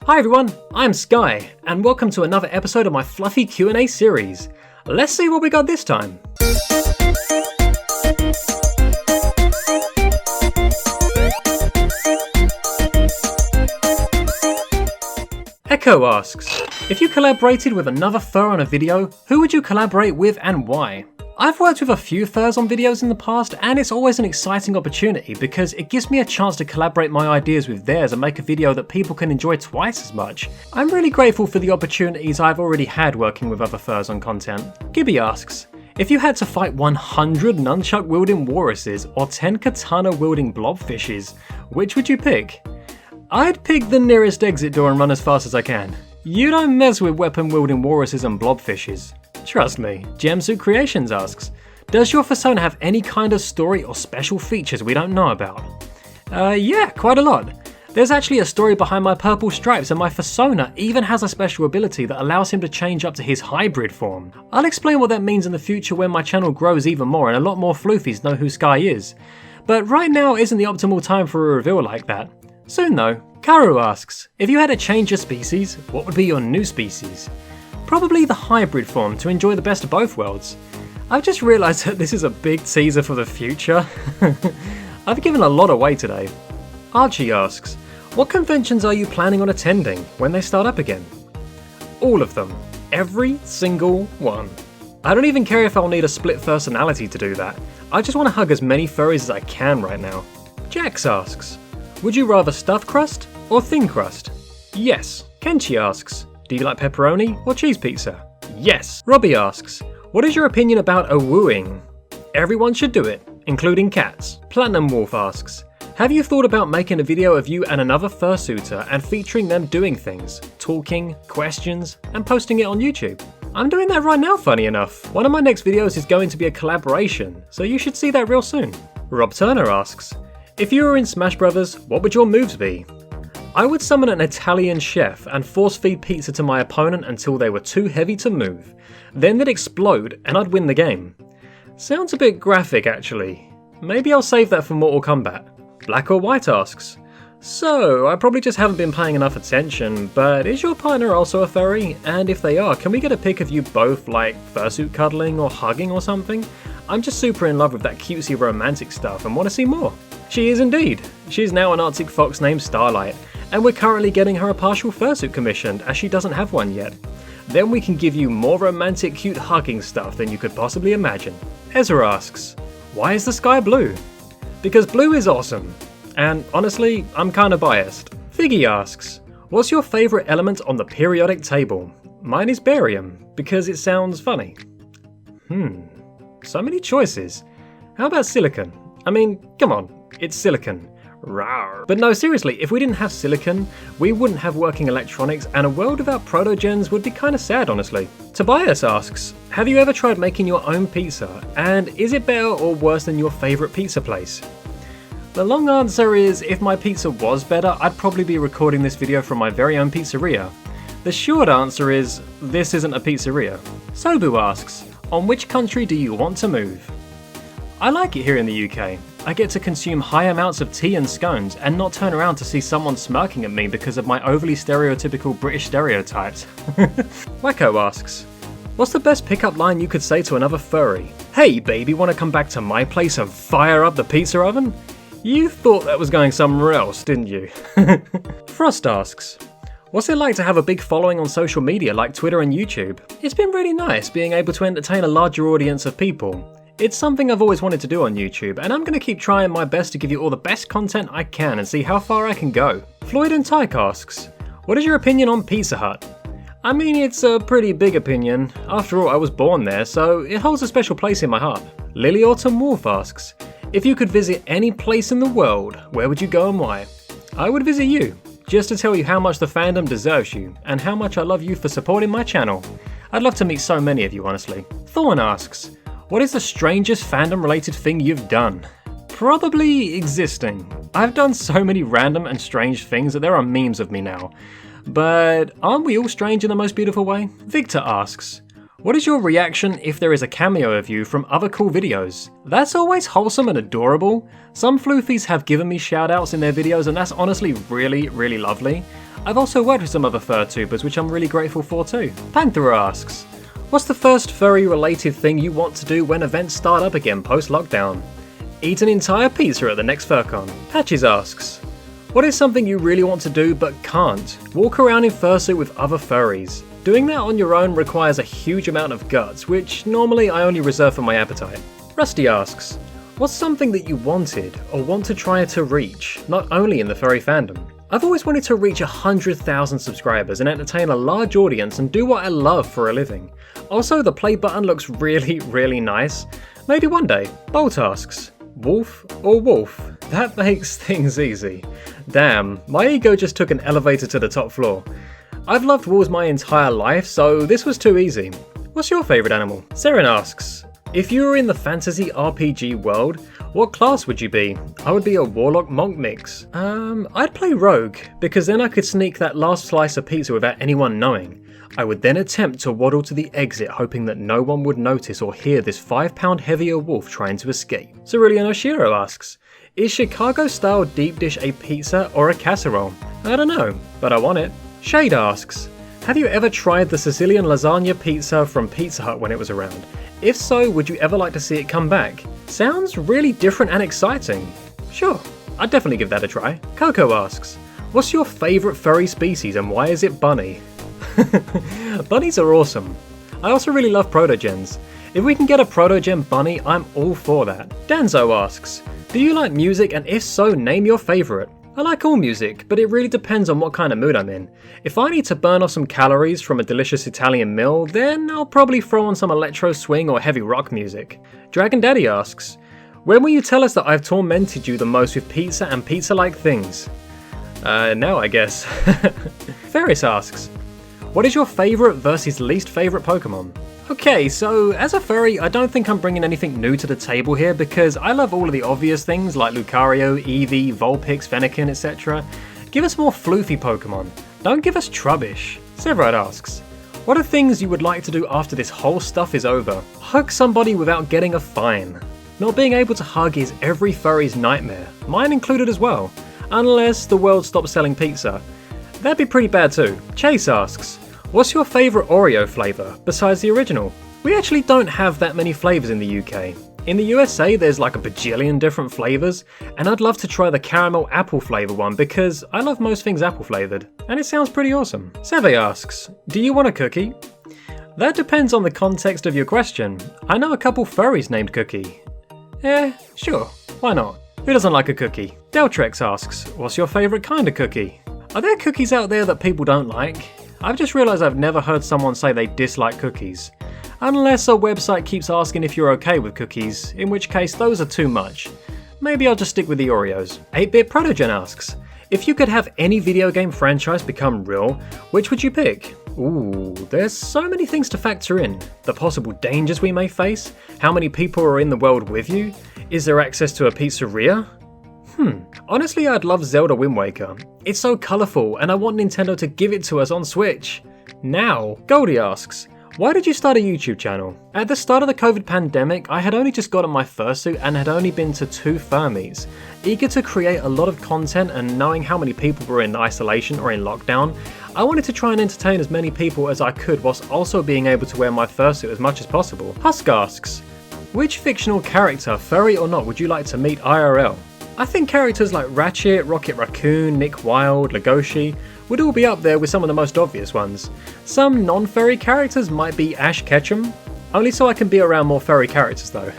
Hi everyone, I'm Sky, and welcome to another episode of my fluffy Q&A series. Let's see what we got this time. Echo asks, if you collaborated with another fur on a video, who would you collaborate with and why? I've worked with a few furs on videos in the past, and it's always an exciting opportunity because it gives me a chance to collaborate my ideas with theirs and make a video that people can enjoy twice as much. I'm really grateful for the opportunities I've already had working with other furs on content. Gibby asks, if you had to fight 100 nunchuck-wielding walruses or 10 katana-wielding blobfishes, which would you pick? I'd pick the nearest exit door and run as fast as I can. You don't mess with weapon-wielding walruses and blobfishes. Trust me. Gemsuit Creations asks, does your Fursona have any kind of story or special features we don't know about? Yeah, quite a lot. There's actually a story behind my purple stripes, and my Fursona even has a special ability that allows him to change up to his hybrid form. I'll explain what that means in the future when my channel grows even more and a lot more floofies know who Sky is. But right now isn't the optimal time for a reveal like that. Soon though. Karu asks, if you had to change your species, what would be your new species? Probably the hybrid form to enjoy the best of both worlds. I've just realised that this is a big teaser for the future. I've given a lot away today. Archie asks, what conventions are you planning on attending when they start up again? All of them. Every single one. I don't even care if I'll need a split personality to do that. I just want to hug as many furries as I can right now. Jax asks, would you rather stuffed crust or thin crust? Yes. Kenchi asks, do you like pepperoni or cheese pizza? Yes. Robbie asks, what is your opinion about a wooing? Everyone should do it, including cats. Platinum Wolf asks, have you thought about making a video of you and another fursuiter and featuring them doing things, talking, questions, and posting it on YouTube? I'm doing that right now, funny enough. One of my next videos is going to be a collaboration, so you should see that real soon. Rob Turner asks, if you were in Smash Brothers, what would your moves be? I would summon an Italian chef and force feed pizza to my opponent until they were too heavy to move. Then they'd explode and I'd win the game. Sounds a bit graphic actually. Maybe I'll save that for Mortal Kombat. Black or White asks, so I probably just haven't been paying enough attention, but is your partner also a furry? And if they are, can we get a pic of you both like fursuit cuddling or hugging or something? I'm just super in love with that cutesy romantic stuff and want to see more. She is indeed. She's now an Arctic fox named Starlight, and we're currently getting her a partial fursuit commissioned as she doesn't have one yet. Then we can give you more romantic cute hugging stuff than you could possibly imagine. Ezra asks, why is the sky blue? Because blue is awesome. And honestly, I'm kinda biased. Figgy asks, what's your favourite element on the periodic table? Mine is barium, because it sounds funny. So many choices. How about silicon? I mean, come on, it's silicon. Rawr. But no, seriously, if we didn't have silicon, we wouldn't have working electronics, and a world without protogens would be kinda sad, honestly. Tobias asks, have you ever tried making your own pizza, and is it better or worse than your favourite pizza place? The long answer is, if my pizza was better, I'd probably be recording this video from my very own pizzeria. The short answer is, this isn't a pizzeria. Sobu asks, on which country do you want to move? I like it here in the UK. I get to consume high amounts of tea and scones and not turn around to see someone smirking at me because of my overly stereotypical British stereotypes. Wacko asks, what's the best pickup line you could say to another furry? Hey baby, wanna come back to my place and fire up the pizza oven? You thought that was going somewhere else, didn't you? Frost asks, what's it like to have a big following on social media like Twitter and YouTube? It's been really nice being able to entertain a larger audience of people. It's something I've always wanted to do on YouTube, and I'm going to keep trying my best to give you all the best content I can and see how far I can go. Floyd and Tyke asks, what is your opinion on Pizza Hut? I mean, it's a pretty big opinion. After all, I was born there, so it holds a special place in my heart. Lily Autumn Wolf asks, if you could visit any place in the world, where would you go and why? I would visit you, just to tell you how much the fandom deserves you, and how much I love you for supporting my channel. I'd love to meet so many of you, honestly. Thorn asks, what is the strangest fandom-related thing you've done? Probably existing. I've done so many random and strange things that there are memes of me now. But aren't we all strange in the most beautiful way? Victor asks, what is your reaction if there is a cameo of you from other cool videos? That's always wholesome and adorable. Some floofies have given me shoutouts in their videos, and that's honestly really, really lovely. I've also worked with some other furtubers, which I'm really grateful for too. Panther asks, what's the first furry related thing you want to do when events start up again post-lockdown? Eat an entire pizza at the next FurCon. Patches asks, what is something you really want to do but can't? Walk around in fursuit with other furries. Doing that on your own requires a huge amount of guts, which normally I only reserve for my appetite. Rusty asks, what's something that you wanted or want to try to reach, not only in the furry fandom? I've always wanted to reach 100,000 subscribers and entertain a large audience and do what I love for a living. Also, the play button looks really nice. Maybe one day. Bolt asks, wolf or wolf? That makes things easy. Damn, my ego just took an elevator to the top floor. I've loved wolves my entire life, so this was too easy. What's your favourite animal? Seren asks, if you were in the fantasy RPG world, what class would you be? I would be a warlock monk mix. I'd play rogue, because then I could sneak that last slice of pizza without anyone knowing. I would then attempt to waddle to the exit hoping that no one would notice or hear this 5-pound heavier wolf trying to escape. Cerulean Oshiro asks, is Chicago-style deep dish a pizza or a casserole? I don't know, but I want it. Shade asks, have you ever tried the Sicilian lasagna pizza from Pizza Hut when it was around? If so, would you ever like to see it come back? Sounds really different and exciting. Sure, I'd definitely give that a try. Coco asks, what's your favourite furry species and why is it bunny? Bunnies are awesome. I also really love protogens. If we can get a protogen bunny, I'm all for that. Danzo asks, do you like music and if so, name your favourite? I like all music, but it really depends on what kind of mood I'm in. If I need to burn off some calories from a delicious Italian meal, then I'll probably throw on some electro swing or heavy rock music. Dragon Daddy asks, when will you tell us that I've tormented you the most with pizza and pizza-like things? Now I guess. Ferris asks, what is your favourite versus least favourite Pokemon? Okay, so as a furry, I don't think I'm bringing anything new to the table here because I love all of the obvious things like Lucario, Eevee, Vulpix, Fennekin, etc. Give us more floofy Pokemon. Don't give us Trubbish. Severide asks, what are things you would like to do after this whole stuff is over? Hug somebody without getting a fine. Not being able to hug is every furry's nightmare, mine included as well, unless the world stops selling pizza. That'd be pretty bad too. Chase asks, what's your favourite Oreo flavour, besides the original? We actually don't have that many flavours in the UK. In the USA there's like a bajillion different flavours, and I'd love to try the caramel apple flavour one because I love most things apple flavoured, and it sounds pretty awesome. Seve asks, do you want a cookie? That depends on the context of your question. I know a couple furries named Cookie. Sure, why not? Who doesn't like a cookie? Deltrex asks, what's your favourite kind of cookie? Are there cookies out there that people don't like? I've just realised I've never heard someone say they dislike cookies. Unless a website keeps asking if you're okay with cookies, in which case those are too much. Maybe I'll just stick with the Oreos. 8-Bit Protogen asks, if you could have any video game franchise become real, which would you pick? Ooh, there's so many things to factor in. The possible dangers we may face, how many people are in the world with you, is there access to a pizzeria? Honestly, I'd love Zelda Wind Waker. It's so colourful and I want Nintendo to give it to us on Switch. Now, Goldie asks, why did you start a YouTube channel? At the start of the COVID pandemic, I had only just gotten my fursuit and had only been to 2 fur meets. Eager to create a lot of content and knowing how many people were in isolation or in lockdown, I wanted to try and entertain as many people as I could whilst also being able to wear my fursuit as much as possible. Husk asks, which fictional character, furry or not, would you like to meet IRL? I think characters like Ratchet, Rocket Raccoon, Nick Wilde, Legoshi would all be up there with some of the most obvious ones. Some non-furry characters might be Ash Ketchum, only so I can be around more furry characters though.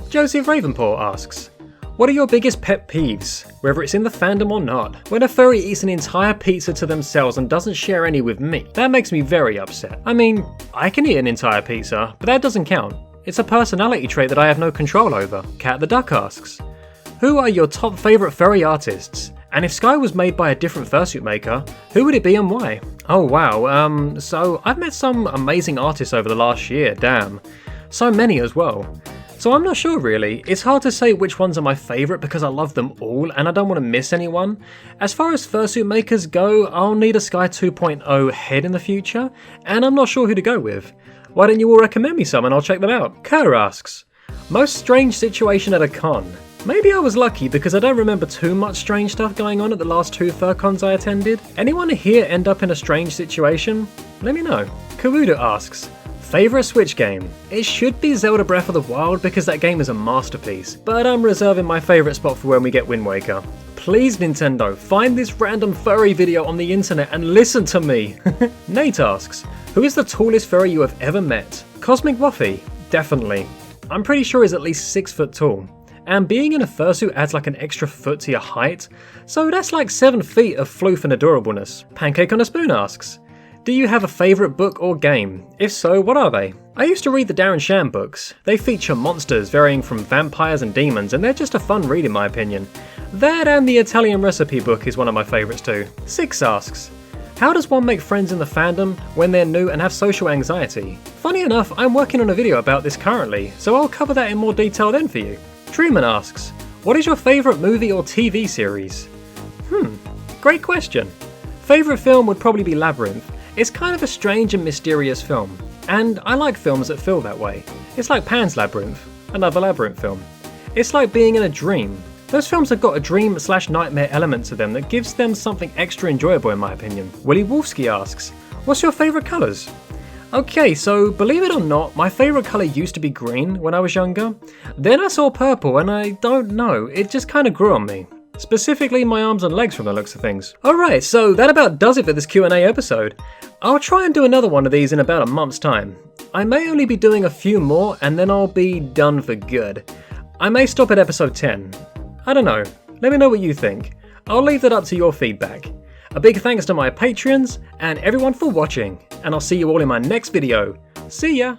Joseph Ravenpaw asks, what are your biggest pet peeves, whether it's in the fandom or not? When a furry eats an entire pizza to themselves and doesn't share any with me, that makes me very upset. I mean, I can eat an entire pizza, but that doesn't count. It's a personality trait that I have no control over. Cat the Duck asks, who are your top favourite furry artists? And if Sky was made by a different fursuit maker, who would it be and why? Oh wow, so I've met some amazing artists over the last year, damn. So many as well. So I'm not sure really. It's hard to say which ones are my favourite because I love them all and I don't want to miss anyone. As far as fursuit makers go, I'll need a Sky 2.0 head in the future, and I'm not sure who to go with. Why don't you all recommend me some and I'll check them out? Kerr asks, most strange situation at a con? Maybe I was lucky because I don't remember too much strange stuff going on at the last 2 fur cons I attended. Anyone here end up in a strange situation? Let me know. Kawuda asks, favourite Switch game? It should be Zelda Breath of the Wild because that game is a masterpiece, but I'm reserving my favourite spot for when we get Wind Waker. Please Nintendo, find this random furry video on the internet and listen to me! Nate asks, who is the tallest furry you have ever met? Cosmic Waffy? Definitely. I'm pretty sure he's at least 6 foot tall. And being in a fursuit adds like an extra foot to your height, so that's like 7 feet of floof and adorableness. Pancake on a Spoon asks, do you have a favourite book or game? If so, what are they? I used to read the Darren Shan books. They feature monsters varying from vampires and demons, and they're just a fun read in my opinion. That and the Italian recipe book is one of my favourites too. Six asks, how does one make friends in the fandom when they're new and have social anxiety? Funny enough, I'm working on a video about this currently, so I'll cover that in more detail then for you. Truman asks, what is your favourite movie or TV series? Great question. Favourite film would probably be Labyrinth. It's kind of a strange and mysterious film, and I like films that feel that way. It's like Pan's Labyrinth, another Labyrinth film. It's like being in a dream. Those films have got a dream/nightmare element to them that gives them something extra enjoyable in my opinion. Willie Wolfsky asks, what's your favourite colours? Okay, so believe it or not, my favourite colour used to be green when I was younger. Then I saw purple and I don't know, it just kind of grew on me. Specifically my arms and legs from the looks of things. Alright, so that about does it for this Q&A episode. I'll try and do another one of these in about a month's time. I may only be doing a few more and then I'll be done for good. I may stop at episode 10. I don't know, let me know what you think. I'll leave that up to your feedback. A big thanks to my Patreons and everyone for watching, and I'll see you all in my next video. See ya!